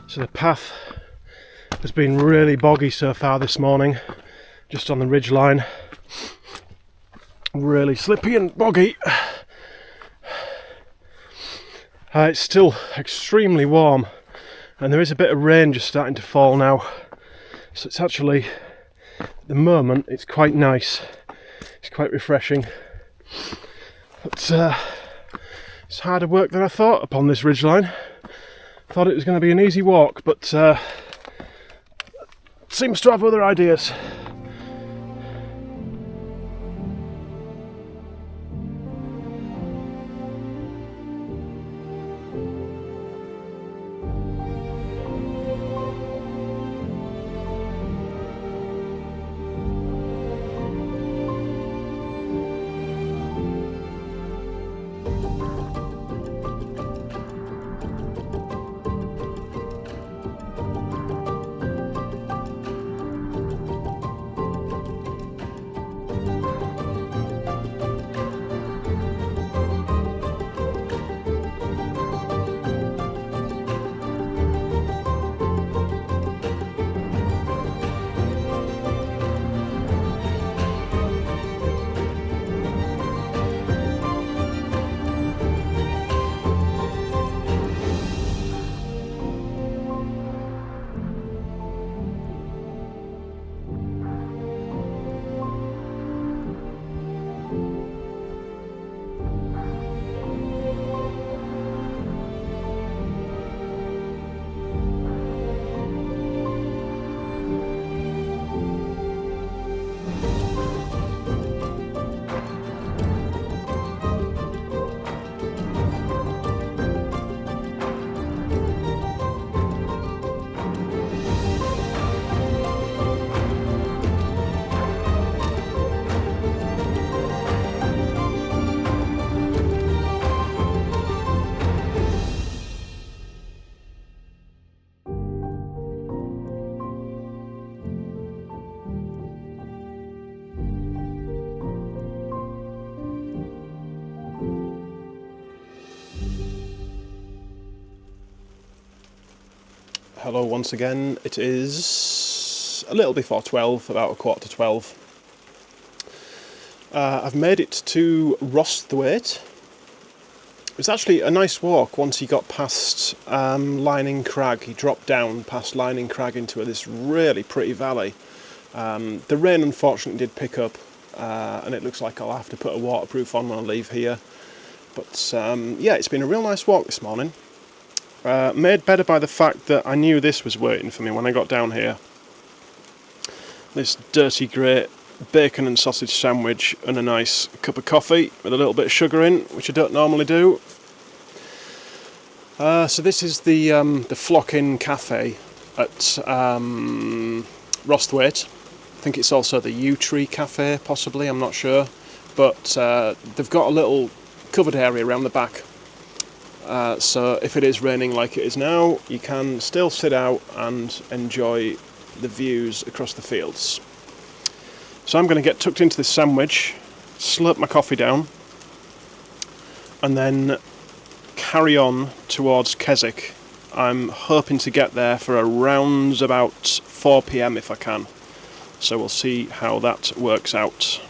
So the path has been really boggy so far this morning, just on the ridge line. Really slippy and boggy. It's still extremely warm, and there is a bit of rain just starting to fall now. So it's actually, at the moment, it's quite nice. It's quite refreshing. But it's harder work than I thought upon this ridgeline. Thought it was going to be an easy walk, but seems to have other ideas. Hello once again. It is a little before 12, about a quarter to 12. I've made it to Rosthwaite. It was actually a nice walk once he got past Lining Crag. He dropped down past Lining Crag into this really pretty valley. The rain unfortunately did pick up, and it looks like I'll have to put a waterproof on when I leave here. But yeah, it's been a real nice walk this morning. Made better by the fact that I knew this was waiting for me when I got down here. This dirty grey bacon and sausage sandwich and a nice cup of coffee with a little bit of sugar in, which I don't normally do. So this is the Flock Inn Cafe at Rosthwaite. I think it's also the Yew Tree Cafe, possibly, I'm not sure. But they've got a little covered area around the back. So if it is raining like it is now, you can still sit out and enjoy the views across the fields. So I'm going to get tucked into this sandwich, slurp my coffee down, and then carry on towards Keswick. I'm hoping to get there for around about 4 p.m. if I can. So we'll see how that works out.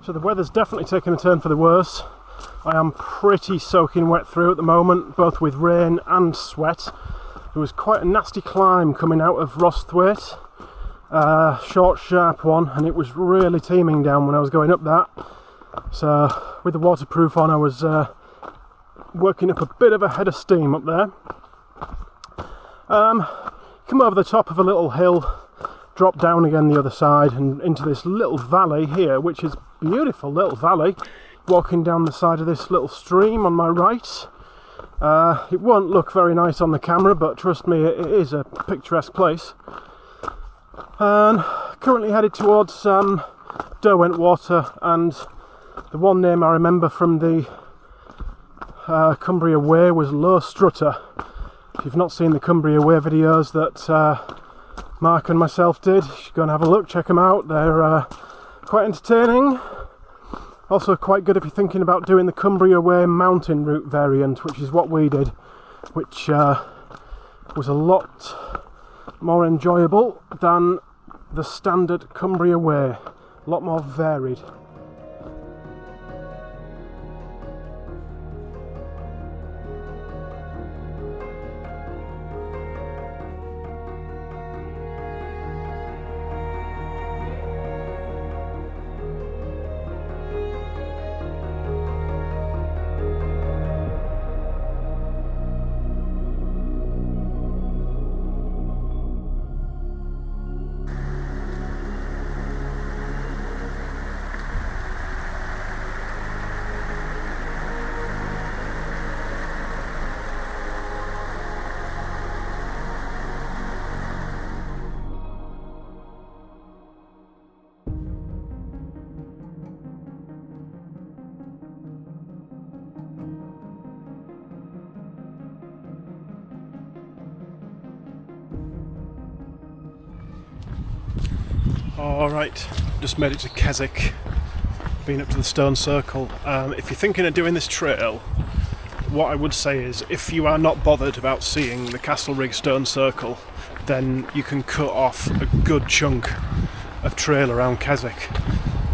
So the weather's definitely taken a turn for the worse. I am pretty soaking wet through at the moment, both with rain and sweat. It was quite a nasty climb coming out of Rosthwaite. Short, sharp one, and it was really teeming down when I was going up that. So with the waterproof on, I was working up a bit of a head of steam up there. Come over the top of a little hill, drop down again the other side and into this little valley here, which is a beautiful little valley. Walking down the side of this little stream on my right. It won't look very nice on the camera, but trust me, it is a picturesque place. And currently headed towards Derwent Water, and the one name I remember from the Cumbria Way was Low Strutter. If you've not seen the Cumbria Way videos that Mark and myself did, you should go and have a look, check them out. They're quite entertaining. Also quite good if you're thinking about doing the Cumbria Way mountain route variant, which is what we did, which was a lot more enjoyable than the standard Cumbria Way. A lot more varied. Alright, just made it to Keswick, been up to the Stone Circle. If you're thinking of doing this trail, what I would say is, if you are not bothered about seeing the Castlereagh Stone Circle, then you can cut off a good chunk of trail around Keswick.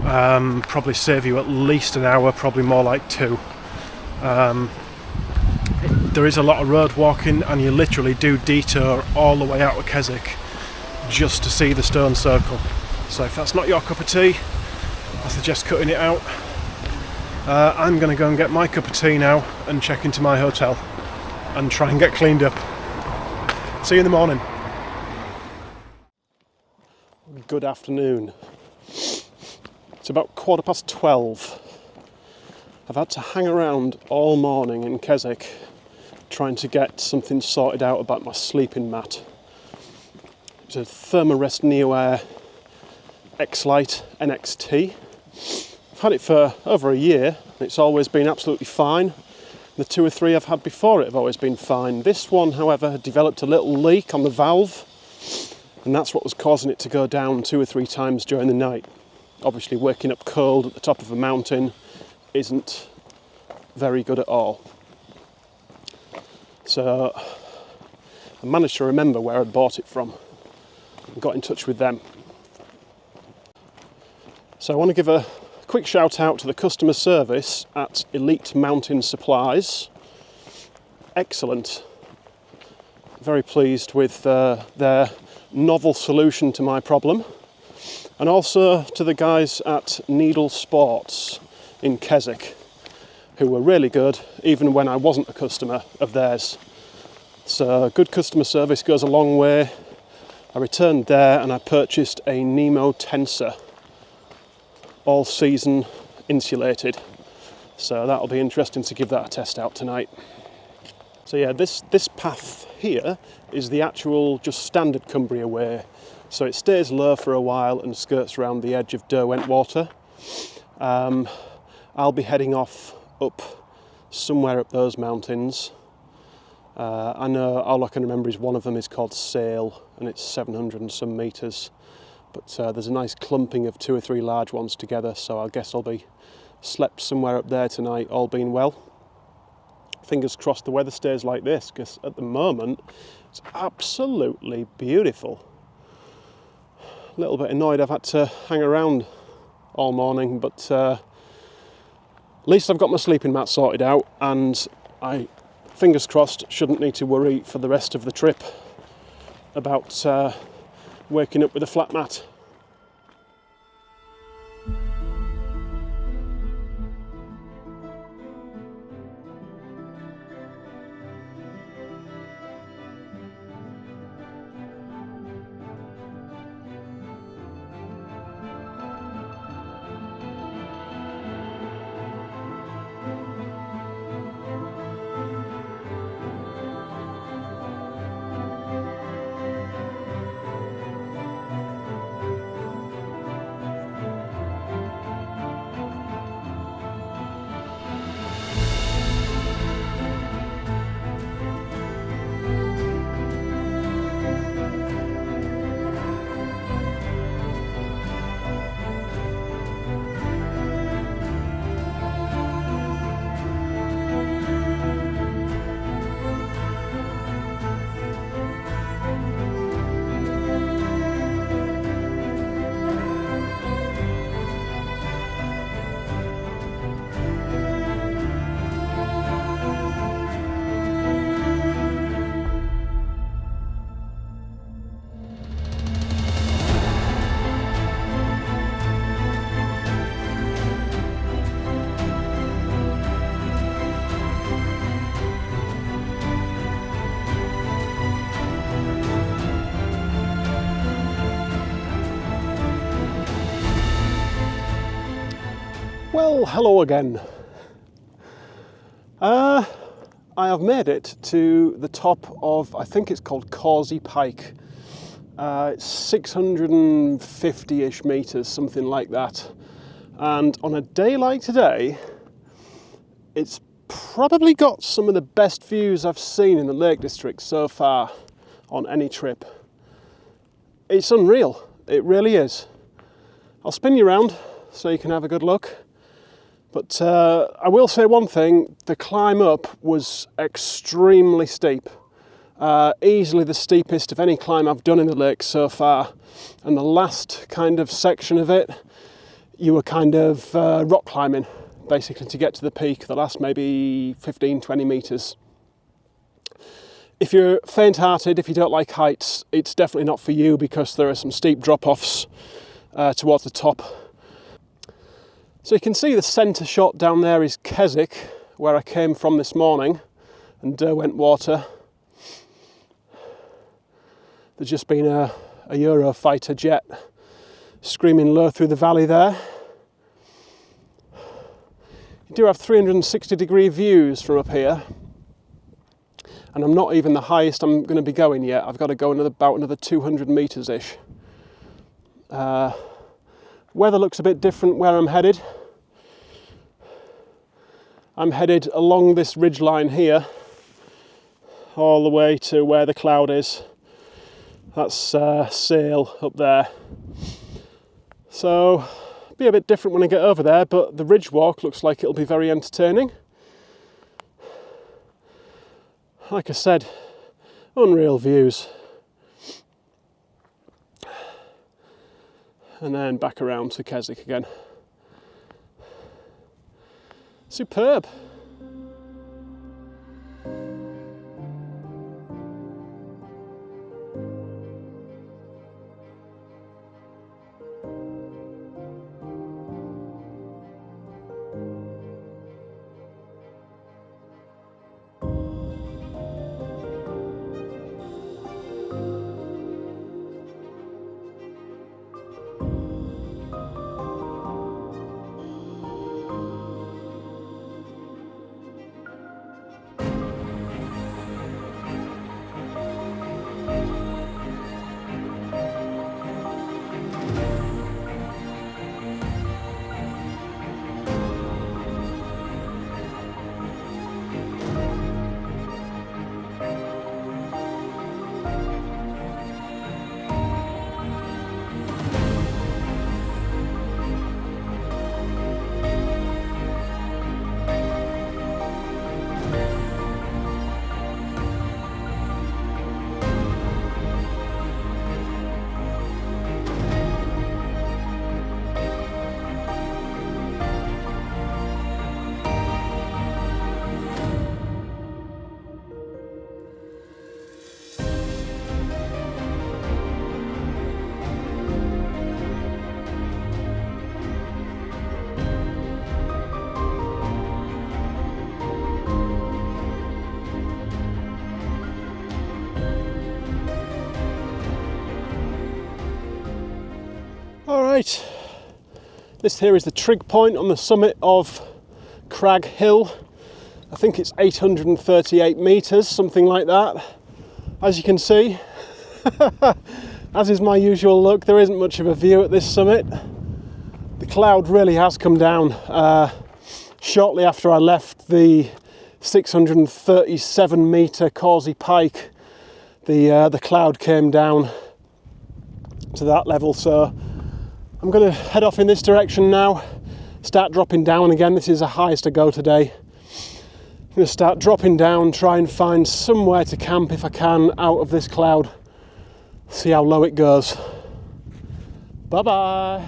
Probably save you at least an hour, probably more like 2. There is a lot of road walking, and you literally do detour all the way out of Keswick just to see the Stone Circle. So if that's not your cup of tea, I suggest cutting it out. I'm going to go and get my cup of tea now and check into my hotel and try and get cleaned up. See you in the morning. Good afternoon. It's about 12:15. I've had to hang around all morning in Keswick trying to get something sorted out about my sleeping mat. It's a Thermarest NeoAir X-Lite NXT. I've had it for over a year. It's always been absolutely fine. The 2 or 3 I've had before it have always been fine. This one, however, had developed a little leak on the valve, and that's what was causing it to go down 2 or 3 times during the night. Obviously, waking up cold at the top of a mountain isn't very good at all. So I managed to remember where I'd bought it from and got in touch with them. So I want to give a quick shout out to the customer service at Elite Mountain Supplies. Excellent. Very pleased with their novel solution to my problem. And also to the guys at Needle Sports in Keswick, who were really good even when I wasn't a customer of theirs. So good customer service goes a long way. I returned there and I purchased a Nemo Tensor, all season insulated. So that'll be interesting to give that a test out tonight. So yeah, this path here is the actual just standard Cumbria Way. So it stays low for a while and skirts around the edge of Derwent Water. I'll be heading off up somewhere up those mountains. I know all I can remember is one of them is called Sale, and it's 700 and some metres. But there's a nice clumping of 2 or 3 large ones together, so I guess I'll be slept somewhere up there tonight, all being well. Fingers crossed the weather stays like this, because at the moment it's absolutely beautiful. A little bit annoyed I've had to hang around all morning, but At least I've got my sleeping mat sorted out, and I, fingers crossed, shouldn't need to worry for the rest of the trip about waking up with a flat mat. Well, hello again. I have made it to the top of, I think it's called Causey Pike. It's 650-ish metres, something like that. And on a day like today, it's probably got some of the best views I've seen in the Lake District so far on any trip. It's unreal, it really is. I'll spin you around so you can have a good look. But I will say one thing, the climb up was extremely steep. Easily the steepest of any climb I've done in the lake so far. And the last kind of section of it, you were kind of rock climbing, basically, to get to the peak, the last maybe 15-20 metres. If you're faint-hearted, if you don't like heights, it's definitely not for you, because there are some steep drop-offs towards the top. So you can see the centre shot down there is Keswick, where I came from this morning, and Derwent Water. There's just been a Eurofighter jet screaming low through the valley there. You do have 360-degree views from up here, and I'm not even the highest I'm going to be going yet. I've got to go about another 200 metres-ish. Weather looks a bit different where I'm headed. I'm headed along this ridge line here, all the way to where the cloud is. That's Sale up there. So, be a bit different when I get over there, but the ridge walk looks like it'll be very entertaining. Like I said, unreal views. And then back around to Keswick again. Superb. Right, this here is the trig point on the summit of Crag Hill. I think it's 838 metres, something like that. As you can see, as is my usual luck, there isn't much of a view at this summit. The cloud really has come down. Shortly after I left the 637 metre Causey Pike, the cloud came down to that level, so I'm going to head off in this direction now, start dropping down again. This is the highest I go today. I'm going to start dropping down, try and find somewhere to camp if I can out of this cloud, see how low it goes. Bye bye.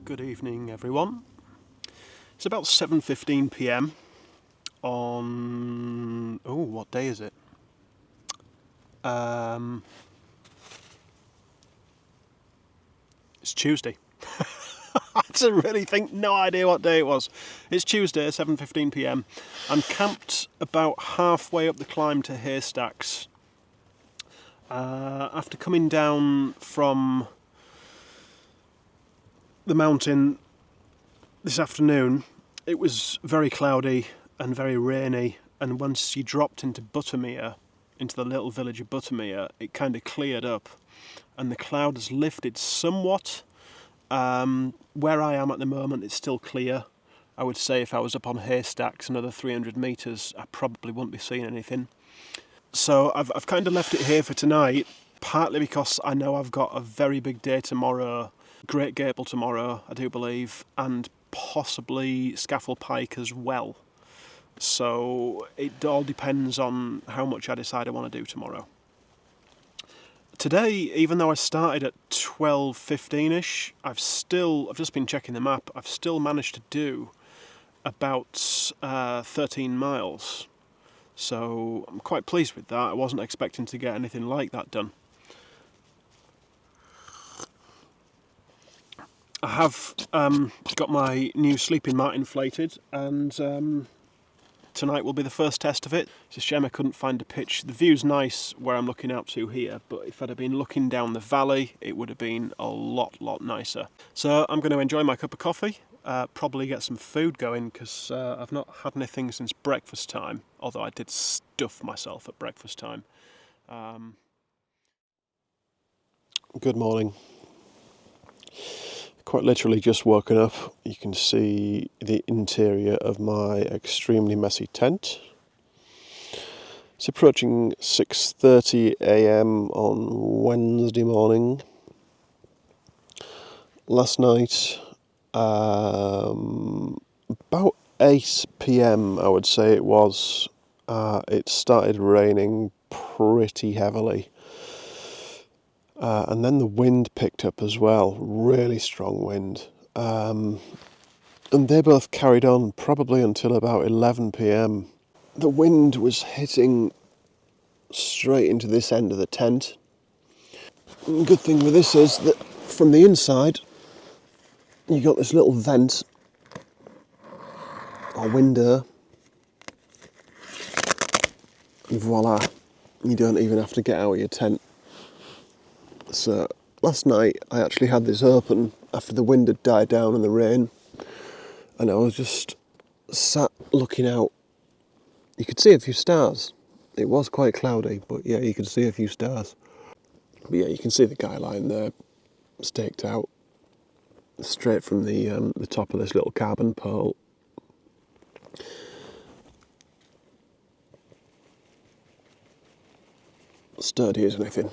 Good evening, everyone. It's about 7:15 p.m. on... oh, what day is it? It's Tuesday. I had to really think, no idea what day it was. It's Tuesday, 7:15 p.m. I'm camped about halfway up the climb to Haystacks. After coming down from the mountain this afternoon, it was very cloudy and very rainy, and once you dropped into Buttermere, into the little village of Buttermere, it kind of cleared up and the cloud has lifted somewhat. Where I am at the moment, it's still clear. I would say if I was up on Haystacks another 300 metres, I probably wouldn't be seeing anything. So I've kind of left it here for tonight, partly because I know I've got a very big day tomorrow, Great Gable tomorrow, I do believe, and possibly Scafell Pike as well. So it all depends on how much I decide I want to do tomorrow. Today, even though I started at 12:15ish, I've just been checking the map, I've still managed to do about 13 miles. So I'm quite pleased with that. I wasn't expecting to get anything like that done. I have got my new sleeping mat inflated, and tonight will be the first test of it. It's a shame I couldn't find a pitch. The view's nice where I'm looking out to here, but if I'd have been looking down the valley, it would have been a lot nicer. So I'm going to enjoy my cup of coffee, probably get some food going, because I've not had anything since breakfast time, although I did stuff myself at breakfast time. Good morning. Quite literally just woken up. You can see the interior of my extremely messy tent. It's approaching 6:30 a.m. on Wednesday morning. Last night, about 8 p.m. I would say it was, it started raining pretty heavily. And then the wind picked up as well, really strong wind. And they both carried on probably until about 11 p.m. The wind was hitting straight into this end of the tent. And the good thing with this is that from the inside, you got this little vent or window. And voila, you don't even have to get out of your tent. So last night I actually had this open after the wind had died down and the rain, and I was just sat looking out. You could see a few stars. It was quite cloudy, but yeah, you could see a few stars. But yeah, you can see the guy lying there, staked out, straight from the top of this little carbon pole. Sturdy as anything.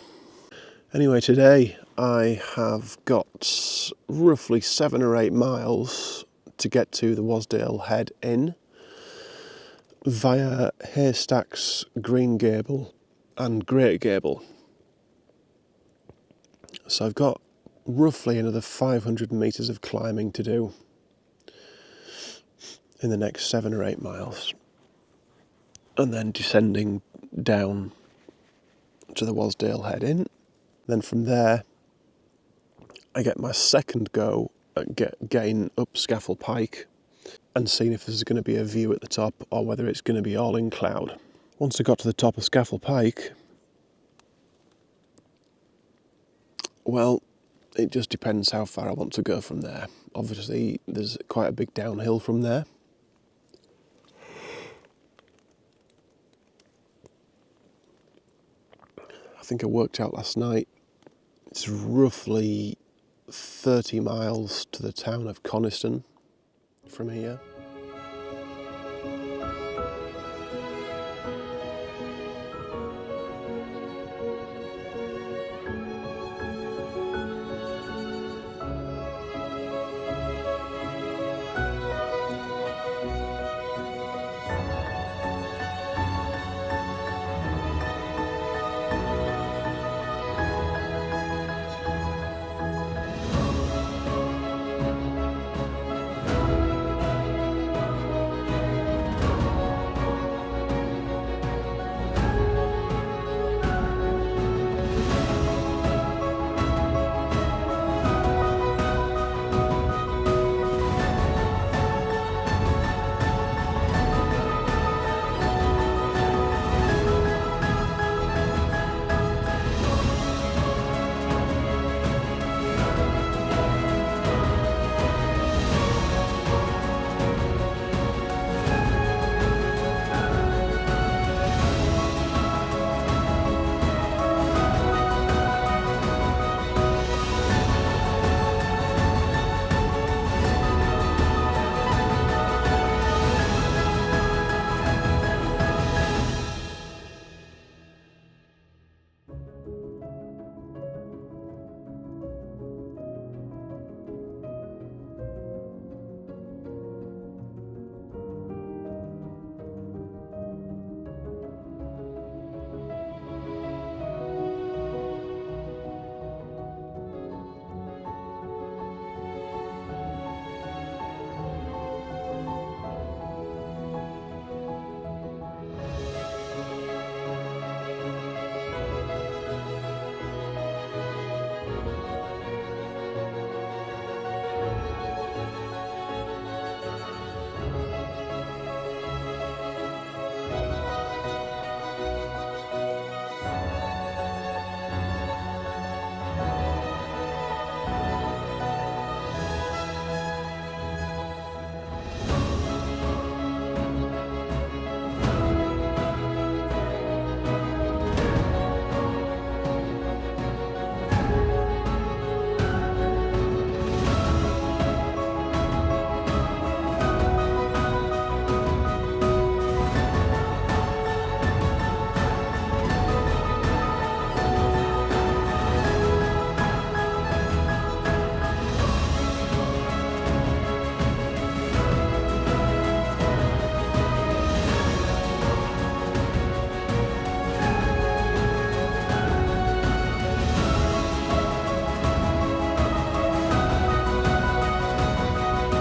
Anyway, today I have got roughly 7 or 8 miles to get to the Wasdale Head Inn via Haystacks, Green Gable and Great Gable. So I've got roughly another 500 metres of climbing to do in the next 7 or 8 miles, and then descending down to the Wasdale Head Inn. Then from there I get my second go at getting up Scafell Pike and seeing if there's going to be a view at the top or whether it's going to be all in cloud. Once I got to the top of Scafell Pike, well, it just depends how far I want to go from there. Obviously, there's quite a big downhill from there. I think I worked out last night, it's roughly 30 miles to the town of Coniston from here.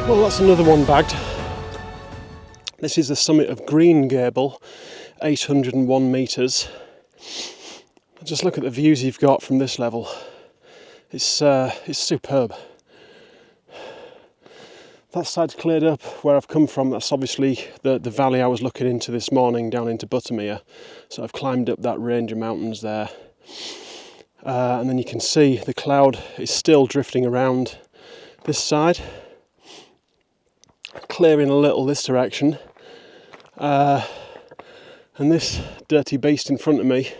Well, that's another one bagged. This is the summit of Green Gable, 801 metres. Just look at the views you've got from this level. It's superb. That side's cleared up where I've come from. That's obviously the valley I was looking into this morning down into Buttermere. So I've climbed up that range of mountains there. And then you can see the cloud is still drifting around this side, clearing a little this direction. And this dirty beast in front of me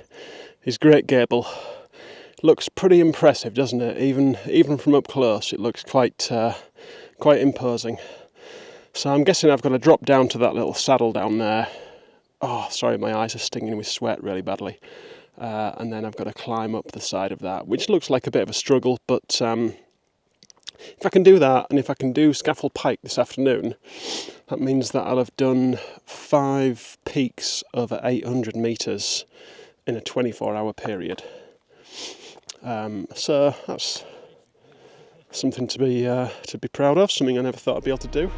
is Great Gable. Looks pretty impressive, doesn't it? Even from up close, it looks quite imposing. So I'm guessing I've got to drop down to that little saddle down there. Oh, sorry, my eyes are stinging with sweat really badly. And then I've got to climb up the side of that, which looks like a bit of a struggle, but if I can do that, and if I can do Scafell Pike this afternoon, that means that I'll have done 5 peaks over 800 metres in a 24-hour period. So that's something to be proud of, something I never thought I'd be able to do.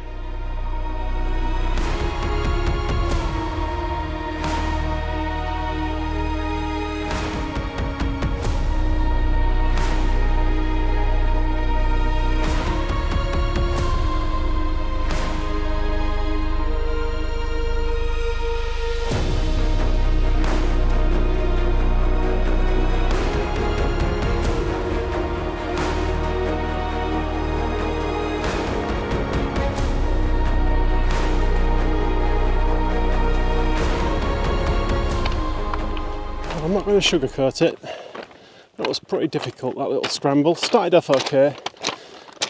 I'm not going to sugarcoat it. That was pretty difficult, that little scramble. Started off okay.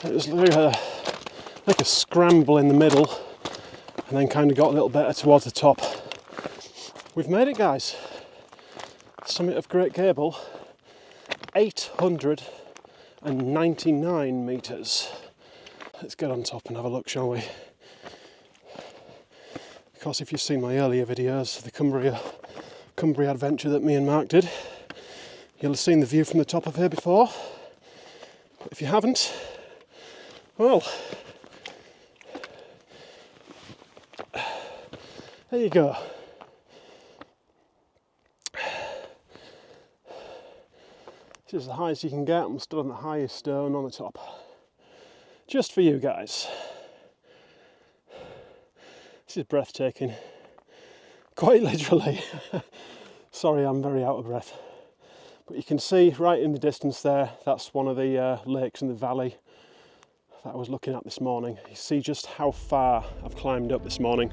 It was like a scramble in the middle, and then kind of got a little better towards the top. We've made it, guys. Summit of Great Gable, 899 metres. Let's get on top and have a look, shall we? Of course, if you've seen my earlier videos, the Cumbria adventure that me and Mark did, you'll have seen the view from the top of here before. But if you haven't, well, there you go. This is as high as you can get. I'm still on the highest stone on the top. Just for you guys. This is breathtaking. Quite literally. Sorry, I'm very out of breath. But you can see right in the distance there, that's one of the lakes in the valley that I was looking at this morning. You see just how far I've climbed up this morning.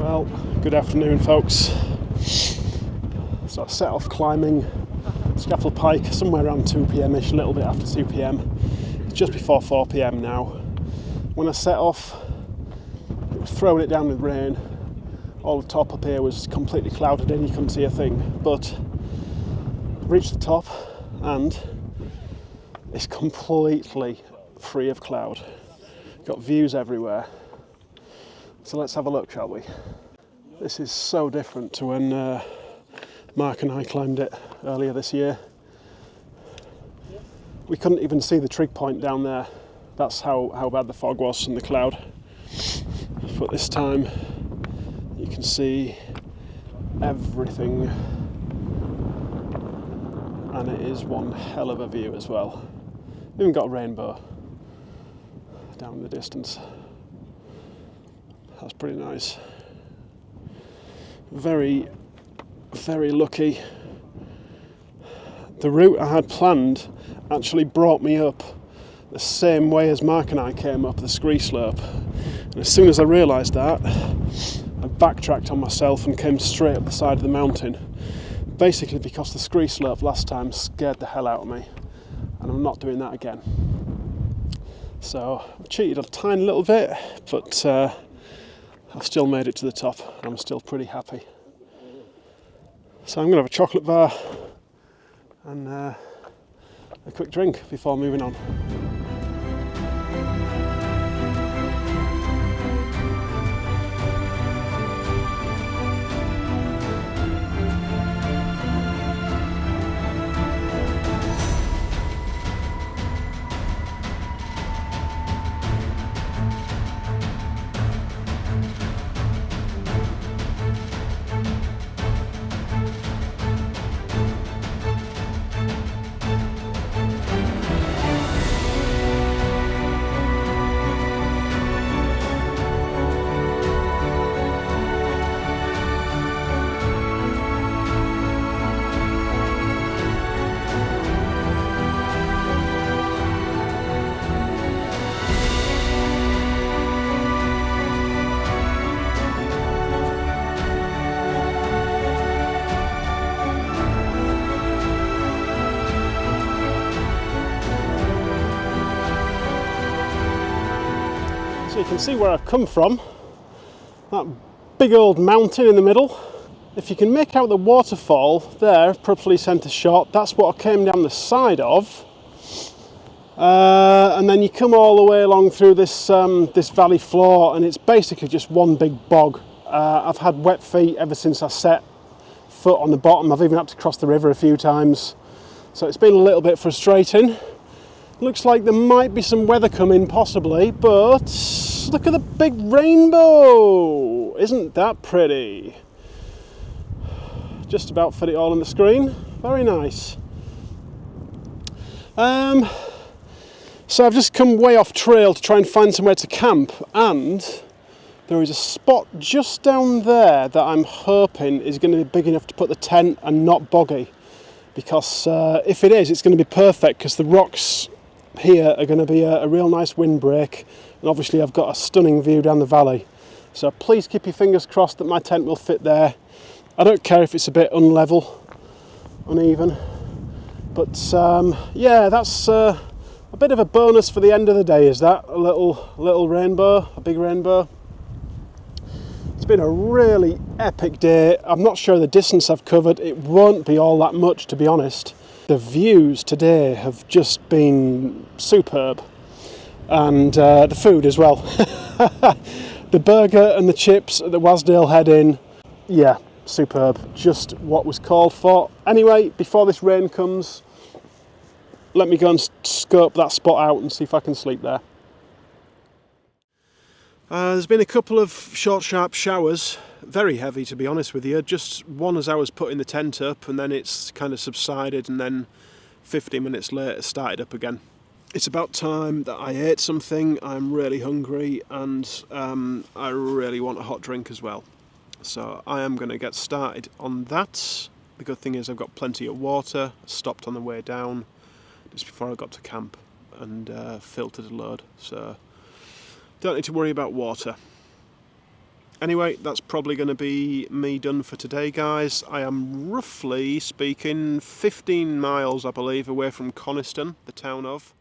Well, good afternoon folks. So I set off climbing Scafell Pike somewhere around 2 p.m ish, a little bit after 2 p.m. It's just before 4 p.m. now. When I set off, it was throwing it down with rain. All the top up here was completely clouded in, you couldn't see a thing. But I reached the top and it's completely free of cloud. Got views everywhere. So let's have a look, shall we? This is so different to when Mark and I climbed it earlier this year. We couldn't even see the trig point down there. That's how bad the fog was and the cloud. But this time you can see everything, and it is one hell of a view as well. Even got a rainbow down in the distance. That's pretty nice. Very, very lucky. The route I had planned actually brought me up the same way as Mark and I came up the scree slope. And as soon as I realised that, I backtracked on myself and came straight up the side of the mountain. Basically because the scree slope last time scared the hell out of me. And I'm not doing that again. So I cheated a tiny little bit, but I've still made it to the top and I'm still pretty happy. So I'm going to have a chocolate bar and a quick drink before moving on. So you can see where I've come from, that big old mountain in the middle. If you can make out the waterfall there, purposely centre shot, that's what I came down the side of. And then you come all the way along through this this valley floor, and it's basically just one big bog. I've had wet feet ever since I set foot on the bottom. I've even had to cross the river a few times. So it's been a little bit frustrating. Looks like there might be some weather coming, possibly, but look at the big rainbow! Isn't that pretty? Just about fit it all on the screen. Very nice. So I've just come way off trail to try and find somewhere to camp, and there is a spot just down there that I'm hoping is going to be big enough to put the tent and not boggy. Because if it is, it's going to be perfect, because the rocks here are going to be a real nice windbreak, and obviously I've got a stunning view down the valley. So please keep your fingers crossed that my tent will fit there. I don't care if it's a bit unlevel, uneven, but yeah, that's a bit of a bonus for the end of the day, is that? A little rainbow, a big rainbow. It's been a really epic day. I'm not sure the distance I've covered. It won't be all that much, to be honest. The views today have just been superb, and the food as well. The burger and the chips at the Wasdale Head Inn, yeah, superb. Just what was called for. Anyway, before this rain comes, let me go and scope that spot out and see if I can sleep there. There's been a couple of short, sharp showers, very heavy to be honest with you, just one as I was putting the tent up, and then it's kind of subsided, and then 50 minutes later started up again. It's about time that I ate something. I'm really hungry, and I really want a hot drink as well. So I am going to get started on that. The good thing is I've got plenty of water. Stopped on the way down just before I got to camp and filtered a load, so don't need to worry about water. Anyway, that's probably going to be me done for today, guys. I am roughly speaking 15 miles, I believe, away from Coniston, the town of.